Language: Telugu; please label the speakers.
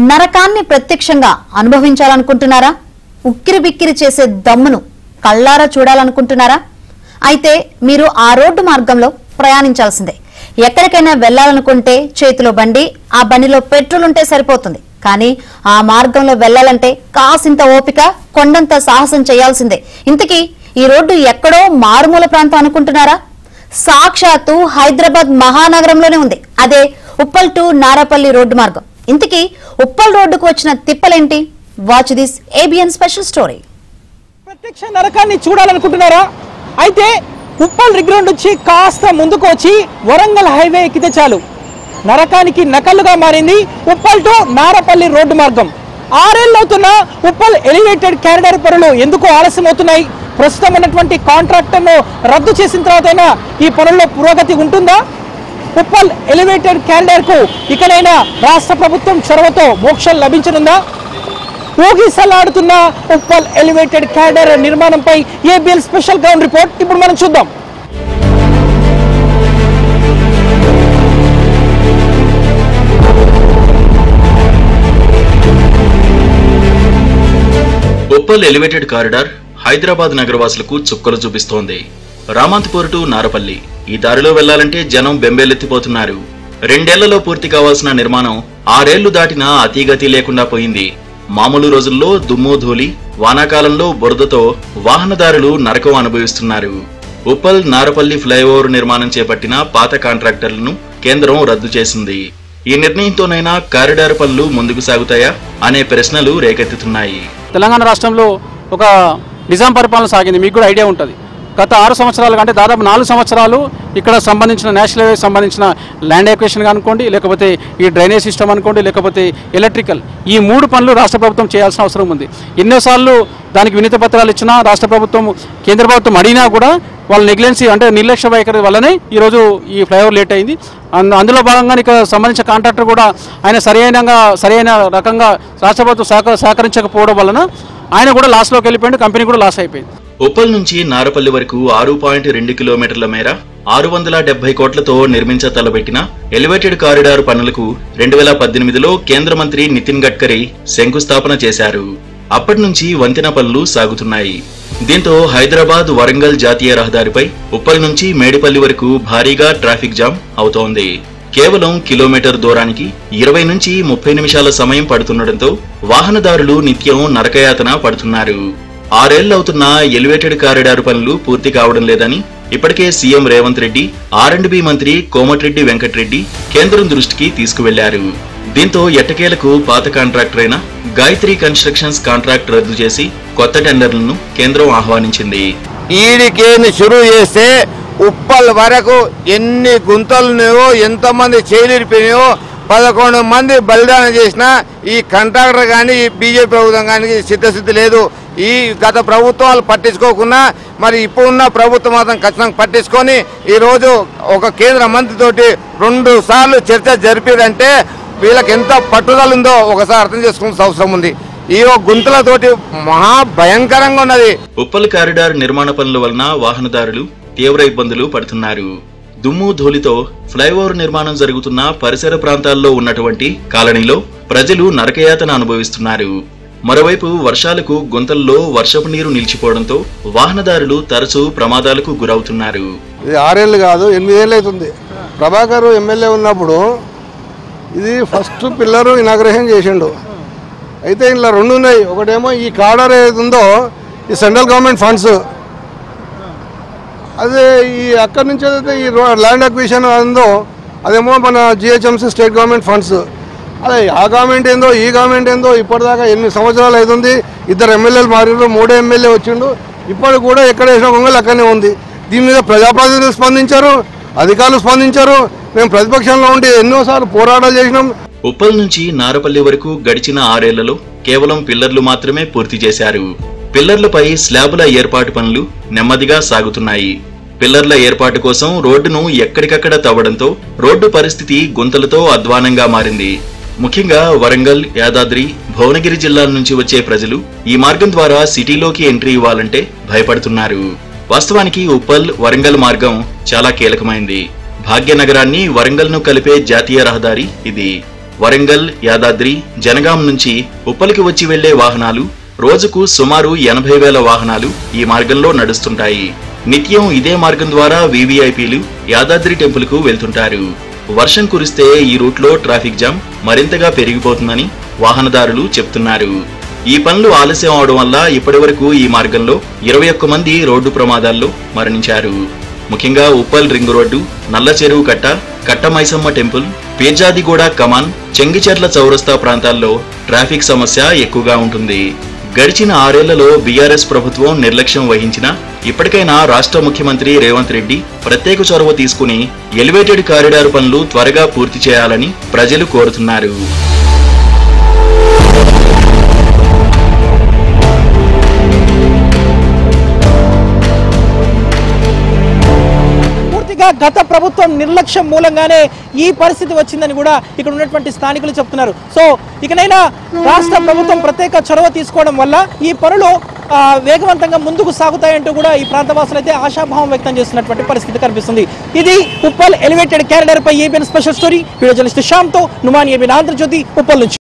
Speaker 1: నరకాన్ని ప్రత్యక్షంగా అనుభవించాలనుకుంటున్నారా? ఉక్కిరిబిక్కిరి చేసే దమ్మును కళ్ళారా చూడాలనుకుంటున్నారా? అయితే మీరు ఆ రోడ్డు మార్గంలో ప్రయాణించాల్సిందే. ఎక్కడికైనా వెళ్లాలనుకుంటే చేతిలో బండి, ఆ బండిలో పెట్రోల్ ఉంటే సరిపోతుంది. కానీ ఆ మార్గంలో వెళ్లాలంటే కాసింత ఓపిక, కొండంత సాహసం చేయాల్సిందే. ఇంతకీ ఈ రోడ్డు ఎక్కడో మారుమూల ప్రాంతం అనుకుంటున్నారా? సాక్షాత్తు హైదరాబాద్ మహానగరంలోనే ఉంది. అదే ఉప్పల్ టు నారపల్లి రోడ్డు మార్గం. ఇంతకీ ఉప్పల్ రోడ్డుకు వచ్చిన తిప్పలేంటి? Watch this ABN special story.
Speaker 2: ప్రత్యక్ష నరకాన్ని చూడాలనుకుంటున్నారా? అయితే ఉప్పల్ రింగ్ రోడ్ నుంచి కాస్త ముందుకు వచ్చి వరంగల్ హైవే ఎక్కితే చాలు నరకానికి నకలుగా మారింది ఉప్పల్ టు నారపల్లి రోడ్డు మార్గం. 6 ఏళ్ళు అవుతున్న ఉప్పల్ ఎలివేటెడ్ కారిడార్ పనులు ఎందుకు ఆలస్యం అవుతున్నాయి? ప్రస్తుతం ఉన్నటువంటి కాంట్రాక్టర్ను రద్దు చేసిన తర్వాతైనా ఈ పనుల్లో పురోగతి ఉంటుందా? ఉప్పల్ ఎలివేటెడ్ కారిడార్ కు ఇకనైనా రాష్ట్ర ప్రభుత్వం చొరవతో మోక్షం లభించనుందా? ఊగిసలాడుతున్న ఉప్పల్ ఎలివేటెడ్ కారిడార్ నిర్మాణంపై ఏబిఎన్ స్పెషల్ గ్రౌండ్ రిపోర్ట్ ఇప్పుడు మనం చూద్దాం.
Speaker 3: ఉప్పల్ ఎలివేటెడ్ కారిడార్ హైదరాబాద్ నగరవాసులకు చుక్కలు చూపిస్తోంది. రామంతపూర్ టు నారపల్లి ఈ దారిలో వెళ్లాలంటే జనం బెంబేలెత్తిపోతున్నారు. 2 ఏళ్లలో పూర్తి కావాల్సిన నిర్మాణం 6 ఏళ్లు దాటినా అతీగతి లేకుండా పోయింది. మామూలు రోజుల్లో దుమ్ము ధూళి, వానాకాలంలో బురదతో వాహనదారులు నరకం అనుభవిస్తున్నారు. ఉప్పల్ నారపల్లి ఫ్లైఓవర్ నిర్మాణం చేపట్టిన పాత కాంట్రాక్టర్లను కేంద్రం రద్దు చేసింది. ఈ నిర్ణయంతోనైనా కారిడార్ పనులు ముందుకు సాగుతాయా అనే ప్రశ్నలు రేకెత్తుతున్నాయి.
Speaker 4: తెలంగాణ రాష్ట్రంలో ఒక నిజాం పరిపాలన సాగింది, మీకు కూడా ఐడియా ఉంటుంది. గత 6 సంవత్సరాలు కంటే దాదాపు 4 సంవత్సరాలు ఇక్కడ సంబంధించిన నేషనల్ హైవే సంబంధించిన ల్యాండ్ ఎక్వేషన్ అనుకోండి, లేకపోతే ఈ డ్రైనేజ్ సిస్టమ్ అనుకోండి, లేకపోతే ఎలక్ట్రికల్, ఈ 3 పనులు రాష్ట్ర ప్రభుత్వం చేయాల్సిన అవసరం ఉంది. ఎన్నోసార్లు దానికి వినతి పత్రాలు ఇచ్చినా రాష్ట్ర ప్రభుత్వం కేంద్ర ప్రభుత్వం అడిగినా కూడా వాళ్ళ నెగ్లెన్సీ అంటే నిర్లక్ష్య వైఖరి వల్లనే ఈరోజు ఈ ఫ్లైఓవర్ లేట్ అయింది. అందులో భాగంగా ఇక్కడ సంబంధించిన కాంట్రాక్టర్ కూడా ఆయన సరైన రకంగా రాష్ట్ర ప్రభుత్వం సహకరించకపోవడం వలన ఆయన కూడా లాస్లోకి వెళ్ళిపోయింది, కంపెనీ కూడా లాస్ అయిపోయింది.
Speaker 3: ఉప్పల్ నుంచి నారపల్లి వరకు 6.2 కిలోమీటర్ల మేర 670 కోట్లతో నిర్మించ తలబెట్టిన ఎలివేటెడ్ కారిడార్ పనులకు 2018లో కేంద్ర మంత్రి నితిన్ గడ్కరీ శంకుస్థాపన చేశారు. అప్పటి నుంచి వంతెన పనులు సాగుతున్నాయి. దీంతో హైదరాబాద్ వరంగల్ జాతీయ రహదారిపై ఉప్పల్ నుంచి మేడిపల్లి వరకు భారీగా ట్రాఫిక్ జామ్ అవుతోంది. కేవలం కిలోమీటర్ దూరానికి 20 నుంచి 30 నిమిషాల సమయం పడుతుండటంతో వాహనదారులు నిత్యం నరకయాతన పడుతున్నారు. 6 ఏళ్లు అవుతున్న ఎలివేటెడ్ కారిడార్ పనులు పూర్తి కావడం లేదని ఇప్పటికే సీఎం రేవంత్ రెడ్డి, R&B మంత్రి కోమటిరెడ్డి వెంకటరెడ్డి కేంద్రం దృష్టికి తీసుకువెళ్లారు. దీంతో ఎట్టకేలకు పాత కాంట్రాక్టర్ అయిన గాయత్రి కన్స్ట్రక్షన్స్ కాంట్రాక్ట్ రద్దు చేసి కొత్త టెండర్లను కేంద్రం ఆహ్వానించింది.
Speaker 5: ఈడికేని షురూ చేస్తే ఉప్పల్ వరకు ఎన్ని గుంతలున్నాయో, ఎంతమంది చేయలేకపోయినాయో, 11 మంది బలిదానం చేసినా ఈ కాంట్రాక్టర్ కానీ ఈ బీజేపీ ప్రభుత్వం కానీ సిద్ధశుద్ధి లేదు. ఈ గత ప్రభుత్వాలు పట్టించుకోకుండా మరి ఇప్పుడున్న ప్రభుత్వం మాత్రం ఖచ్చితంగా పట్టించుకొని ఈరోజు ఒక కేంద్ర మంత్రితోటి 2 సార్లు చర్చ జరిపిదంటే వీళ్ళకి ఎంత పట్టుదల ఉందో ఒకసారి అర్థం చేసుకోవాల్సిన అవసరం ఉంది. ఈ గుంతలతోటి మహా భయంకరంగా ఉన్నది.
Speaker 3: ఉప్పల్ కారిడార్ నిర్మాణ పనుల వలన వాహనదారులు తీవ్ర ఇబ్బందులు పడుతున్నారు. దుమ్ము ధూళితో ఫ్లైఓవర్ నిర్మాణం జరుగుతున్న పరిసర ప్రాంతాల్లో ఉన్నటువంటి కాలనీలో ప్రజలు నరకయాతన అనుభవిస్తున్నారు. మరోవైపు వర్షాలకు గుంతల్లో వర్షపు నీరు నిలిచిపోవడంతో వాహనదారులు తరచూ ప్రమాదాలకు గురవుతున్నారు.
Speaker 6: ఇది 6 ఏళ్ళు కాదు, 8 ఏళ్ళు అవుతుంది. ప్రభాకర్ ఎమ్మెల్యే ఉన్నప్పుడు ఇది ఫస్ట్ పిల్లరు ఇనాగ్రేషన్ చేసిండు. అయితే ఇలా 2 ఉన్నాయి. ఒకటేమో ఈ కారిడార్ ఏది ఉందో ఈ సెంట్రల్ గవర్నమెంట్ ఫండ్స్, అదే ఈ అక్కడి నుంచి ఏదైతే ఈ ల్యాండ్ అక్విజిషన్ ఉందో అదేమో మన GHMC స్టేట్ గవర్నమెంట్ ఫండ్స్. అదే ఆ గవర్నమెంట్ ఏందో ఈ గవర్నమెంట్ ఏందో ఇప్పటిదాకా 8 సంవత్సరాలు అవుతుంది. 2 ఎమ్మెల్యేలు మారిరు, 3 ఎమ్మెల్యే వచ్చిండు. ఇప్పటికి కూడా ఎక్కడ వేసిన కొంగలు అక్కడనే ఉంది. దీని మీద ప్రజాప్రతినిధులు స్పందించారు, అధికారులు స్పందించారు. మేము ప్రతిపక్షంలో ఉండి ఎన్నోసార్లు పోరాటాలు చేసినాం.
Speaker 3: ఉప్పల్ నుంచి నారపల్లి వరకు గడిచిన 6 ఏళ్లలో కేవలం పిల్లర్లు మాత్రమే పూర్తి చేశారు. పిల్లర్లపై స్లాబుల ఏర్పాటు పనులు నెమ్మదిగా సాగుతున్నాయి. పిల్లర్ల ఏర్పాటు కోసం రోడ్డును ఎక్కడికక్కడ తవ్వడంతో రోడ్డు పరిస్థితి గుంతలతో అధ్వానంగా మారింది. ముఖ్యంగా వరంగల్, యాదాద్రి, భువనగిరి జిల్లాల నుంచి వచ్చే ప్రజలు ఈ మార్గం ద్వారా సిటీలోకి ఎంట్రీ ఇవ్వాలంటే భయపడుతున్నారు. వాస్తవానికి ఉప్పల్ వరంగల్ మార్గం చాలా కీలకమైంది. భాగ్యనగరాన్ని వరంగల్ను కలిపే జాతీయ రహదారి ఇది. వరంగల్, యాదాద్రి, జనగాం నుంచి ఉప్పల్కి వచ్చి వెళ్లే వాహనాలు రోజుకు సుమారు 80,000 వాహనాలు ఈ మార్గంలో నడుస్తుంటాయి. నిత్యం ఇదే మార్గం ద్వారా వీవీఐపీలు యాదాద్రి టెంపుల్కు వెళ్తుంటారు. వర్షం కురిస్తే ఈ రూట్లో ట్రాఫిక్ జామ్ మరింతగా పెరిగిపోతుందని వాహనదారులు చెప్తున్నారు. ఈ పనులు ఆలస్యం అవడం వల్ల ఇప్పటివరకు ఈ మార్గంలో 21 మంది రోడ్డు ప్రమాదాల్లో మరణించారు. ముఖ్యంగా ఉప్పల్ రింగ్ రోడ్డు, నల్ల చెరువు కట్ట, కట్టమైసమ్మ టెంపుల్, పేజాదిగూడ కమాన్, చెంగిచెర్ల చౌరస్తా ప్రాంతాల్లో ట్రాఫిక్ సమస్య ఎక్కువగా ఉంటుంది. గడిచిన 6 ఏళ్లలో బీఆర్ఎస్ ప్రభుత్వం నిర్లక్ష్యం వహించినా ఇప్పటికైనా రాష్ట్ర ముఖ్యమంత్రి రేవంత్ రెడ్డి ప్రత్యేక చొరవ తీసుకుని ఎలివేటెడ్ కారిడార్ పనులు త్వరగా పూర్తి చేయాలని ప్రజలు కోరుతున్నారు.
Speaker 2: గత ప్రభుత్వం నిర్లక్ష్యం మూలంగానే ఈ పరిస్థితి వచ్చిందని కూడా ఇక్కడ ఉన్నటువంటి స్థానికులు చెప్తున్నారు. సో ఇకనైనా రాష్ట్ర ప్రభుత్వం ప్రత్యేక చొరవ తీసుకోవడం వల్ల ఈ పనులు వేగవంతంగా ముందుకు సాగుతాయంటూ కూడా ఈ ప్రాంతవాసులు అయితే ఆశాభావం వ్యక్తం చేస్తున్నటువంటి పరిస్థితి కనిపిస్తుంది. ఇది ఉప్పల్ ఎలివేటెడ్ క్యారిడార్ పై ABN special story. Video journalist శ్యామ్తో నుమాన్, ఏబిఎన్ ఆంధ్రజ్యోతి, ఉప్పల్ నుంచి.